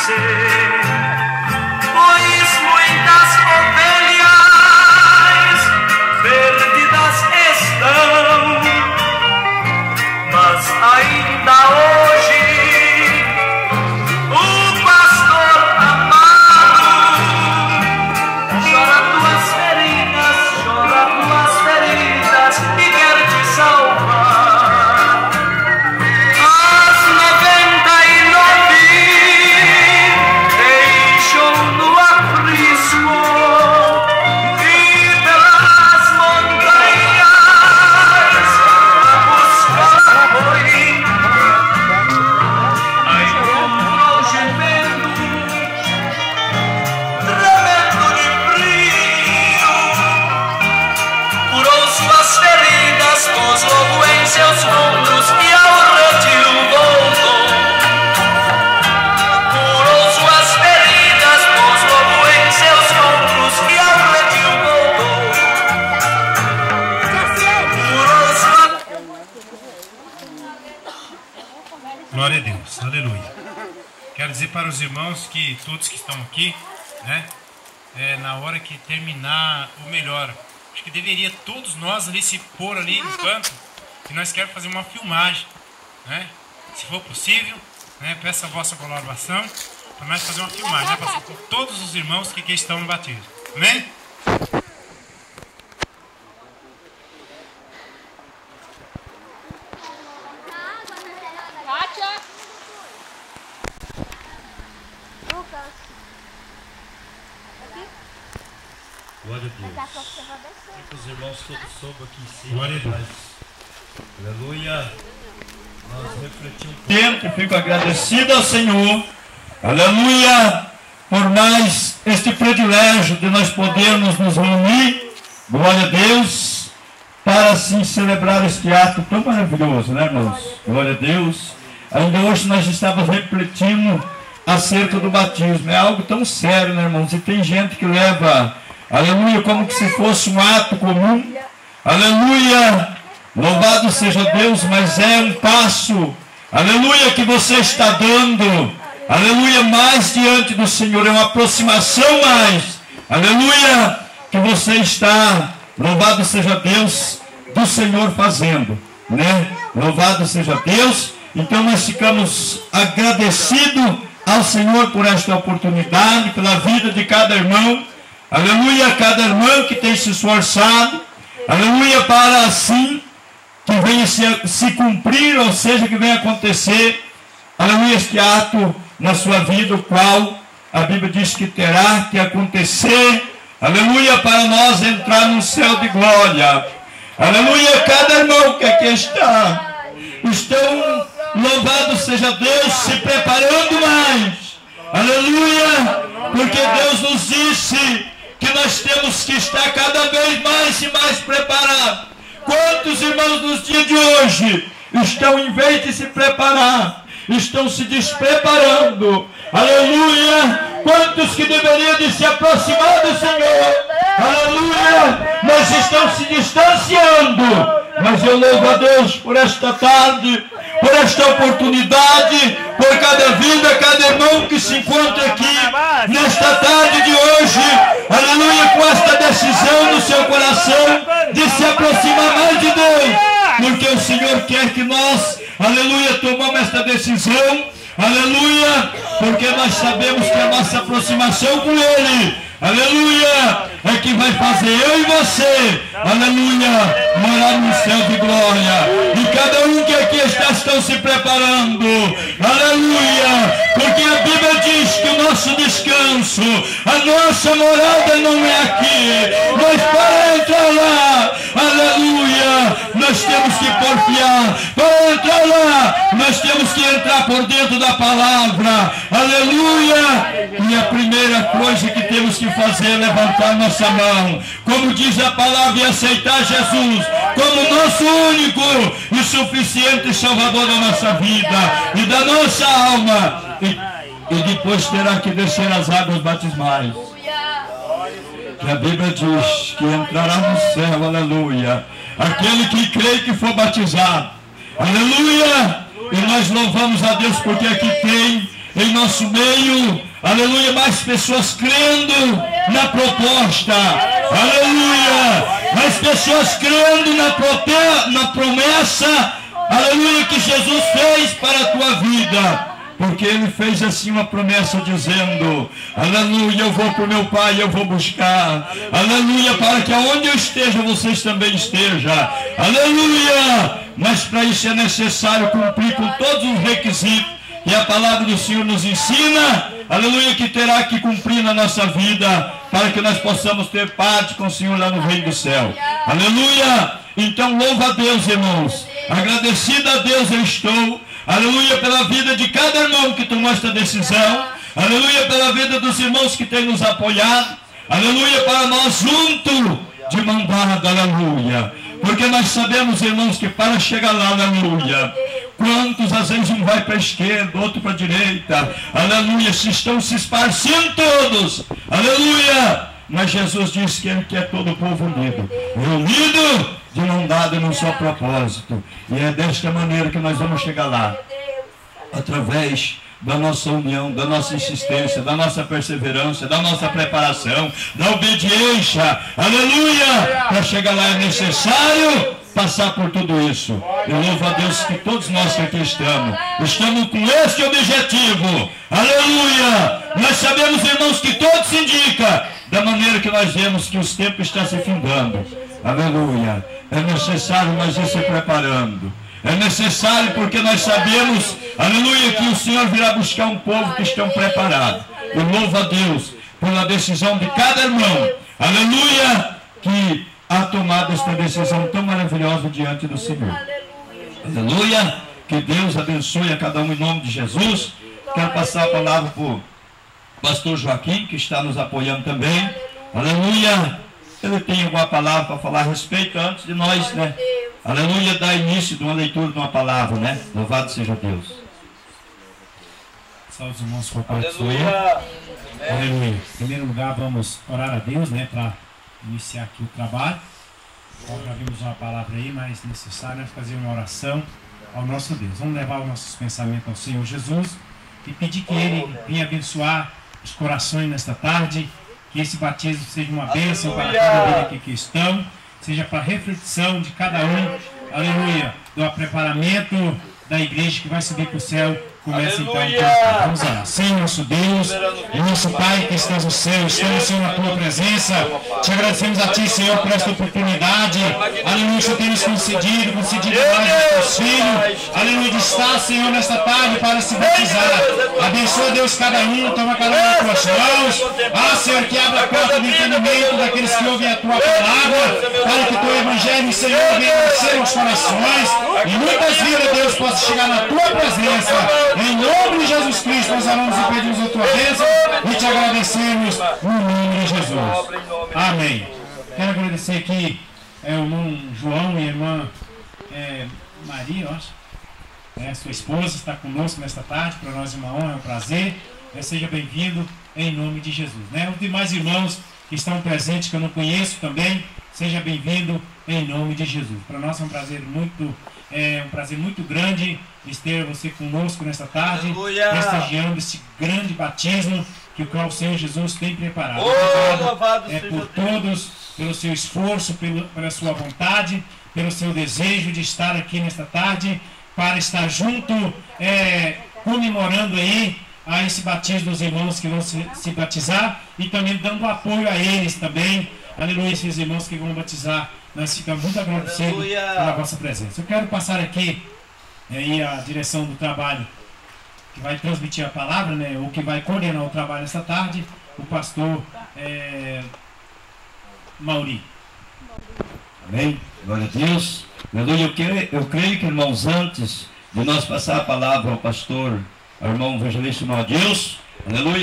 esquecer, pois muitas ovelhas perdidas estão, mas ainda hoje o pastor amado chora tuas feridas e quer te salvar. As 99 deixou no aprisco e pelas montanhas a buscar foi. Aí encontrou gemendo, tremendo de frio, curou suas feridas, pôs logo em seus ombros e ao redil voltou. Curou suas feridas, pôs logo em seus ombros e ao redil voltou. Curou suas... Glória a Deus, aleluia. Quero dizer para os irmãos que todos que estão aqui, né, na hora que terminar, ou melhor, acho que deveria todos nós ali se pôr ali no canto, que nós queremos fazer uma filmagem, né? Se for possível, né, peço a vossa colaboração para nós fazer uma filmagem, né, pastor? Com todos os irmãos que aqui estão no batismo. Amém? Glória a Deus. Os irmãos todos soube aqui em cima. Glória a Deus. Aleluia. Nós refletimos. Sempre fico agradecido ao Senhor, aleluia, por mais este privilégio de nós podermos nos reunir, glória a Deus, para assim celebrar este ato tão maravilhoso, né, irmãos? Glória a Deus. Ainda hoje nós estávamos refletindo acerca do batismo. É algo tão sério, né, irmãos? E tem gente que leva, aleluia, como que se fosse um ato comum. Aleluia, louvado seja Deus, mas é um passo, aleluia, que você está dando, aleluia, mais diante do Senhor. É uma aproximação mais, aleluia, que você está, louvado seja Deus, do Senhor fazendo, né? Louvado seja Deus. Então nós ficamos agradecidos ao Senhor por esta oportunidade, pela vida de cada irmão, aleluia, cada irmão que tem se esforçado, aleluia, para assim que venha se cumprir, ou seja, que venha acontecer, aleluia, este ato na sua vida, o qual a Bíblia diz que terá que acontecer, aleluia, para nós entrar no céu de glória. Aleluia, cada irmão que aqui estão, louvado seja Deus, se preparando mais, aleluia, porque Deus nos disse que nós temos que estar cada vez mais e mais preparados. Quantos irmãos nos dias de hoje estão, em vez de se preparar, estão se despreparando? Aleluia! Quantos que deveriam de se aproximar do Senhor? Aleluia! Mas estão se distanciando. Mas eu louvo a Deus por esta tarde, por esta oportunidade, por cada vida, cada irmão que se encontra aqui nesta tarde de hoje, aleluia, com esta decisão no seu coração de se aproximar mais de Deus, porque o Senhor quer que nós, aleluia, tomamos esta decisão, aleluia, porque nós sabemos que a nossa aproximação com Ele, aleluia, é que vai fazer eu e você, aleluia, morar no céu de glória. E cada um que aqui estão se preparando, aleluia, porque a Bíblia diz que o nosso descanso, a nossa morada não é aqui, mas para entrar lá, aleluia, nós temos que porfiar, para entrar lá, nós temos que entrar por dentro da palavra, aleluia, e a primeira coisa que temos que fazer é levantar nossa mão, como diz a palavra, e aceitar Jesus como nosso único e suficiente Salvador da nossa vida e da nossa alma, e depois terá que descer as águas batismais, que a Bíblia diz que entrará no céu, aleluia, aquele que crê que for batizado, aleluia, e nós louvamos a Deus porque aqui tem, em nosso meio, aleluia, mais pessoas crendo na proposta, aleluia, mais pessoas crendo na promessa, aleluia, que Jesus fez para a tua vida. Porque Ele fez assim uma promessa dizendo, aleluia, eu vou para o meu Pai, eu vou buscar, aleluia, para que aonde eu esteja, vocês também estejam, aleluia. Mas para isso é necessário cumprir com todos os requisitos que a palavra do Senhor nos ensina, aleluia, que terá que cumprir na nossa vida, para que nós possamos ter parte com o Senhor lá no reino do céu, aleluia. Então louva a Deus, irmãos, agradecido a Deus eu estou, aleluia, pela vida de cada irmão que tomou esta decisão, aleluia, pela vida dos irmãos que têm nos apoiado, aleluia, para nós juntos, de mão dada, aleluia, porque nós sabemos, irmãos, que para chegar lá, aleluia, quantos às vezes um vai para a esquerda, outro para a direita, aleluia, se estão se esparcendo todos, aleluia, mas Jesus disse que Ele quer todo o povo unido, reunido, de mão dada num só propósito. E é desta maneira que nós vamos chegar lá, através da nossa união, da nossa insistência, da nossa perseverança, da nossa preparação, da obediência, aleluia. Para chegar lá é necessário passar por tudo isso. Eu louvo a Deus que todos nós que aqui estamos com este objetivo, aleluia. Nós sabemos, irmãos, que todos se indica da maneira que nós vemos que os tempos estão se findando, aleluia. É necessário nós ir se preparando. É necessário porque nós sabemos, aleluia, que o Senhor virá buscar um povo que estão preparados. Eu louvo a Deus pela decisão de cada irmão, aleluia, que ha tomado esta decisão tão maravilhosa diante do Senhor. Aleluia, que Deus abençoe a cada um em nome de Jesus. Quero passar a palavra para o pastor Joaquim, que está nos apoiando também. Aleluia. Ele tem alguma palavra para falar a respeito antes de nós, né? Aleluia, dar início de uma leitura de uma palavra, né? Louvado seja Deus. Salve os irmãos por parte do Senhor. Aleluia. Em primeiro lugar, vamos orar a Deus, né? Para iniciar aqui o trabalho. Nós já vimos uma palavra aí, mas necessário é fazer uma oração ao nosso Deus. Vamos levar os nossos pensamentos ao Senhor Jesus e pedir que Ele venha abençoar os corações nesta tarde. Que esse batismo seja uma bênção para cada vida aqui que estão, seja para a reflexão de cada um, aleluia, do preparamento da igreja que vai subir para o céu. Começa então o cantar. Vamos lá. Senhor nosso Deus e nosso Pai que estás no céu, estamos, Senhor, na tua presença. Te agradecemos a Ti, Senhor, por esta oportunidade. Aleluia, Senhor, tem nos concedido mais os teus filhos. Aleluia, de estar, Senhor, nesta tarde para se batizar. Abençoa, Deus, cada um, toma cada um nas tuas mãos. Ah, Senhor, que abra a porta do entendimento daqueles que ouvem a tua palavra, para que o teu evangelho, Senhor, venha descer aos corações e muitas vidas, Deus, possa chegar na tua presença. Em nome de Jesus Cristo, nós oramos e pedimos a tua bênção e te agradecemos no nome de Jesus. Amém. Quero agradecer aqui o irmão João e a irmã Maria, eu acho. Sua esposa está conosco nesta tarde. Para nós é uma honra, é um prazer. Seja bem-vindo em nome de Jesus. Os demais irmãos que estão presentes, que eu não conheço também, seja bem-vindo em nome de Jesus. Para nós é um prazer muito grande ter você conosco nesta tarde, prestigiando esse grande batismo que o qual o Senhor Jesus tem preparado. Obrigado por todos, pelo seu esforço, pela sua vontade, pelo seu desejo de estar aqui nesta tarde, para estar junto, comemorando aí a esse batismo dos irmãos que vão se batizar e também dando apoio a eles também. Aleluia, esses irmãos que vão batizar. Nós ficamos muito agradecidos pela vossa presença. Eu quero passar aqui aí a direção do trabalho que vai transmitir a palavra, né, ou que vai coordenar o trabalho esta tarde, o pastor Mauri. Amém? Glória a Deus. Aleluia. Eu creio que, irmãos, antes de nós passar a palavra ao pastor, ao irmão evangelista Deus, aleluia.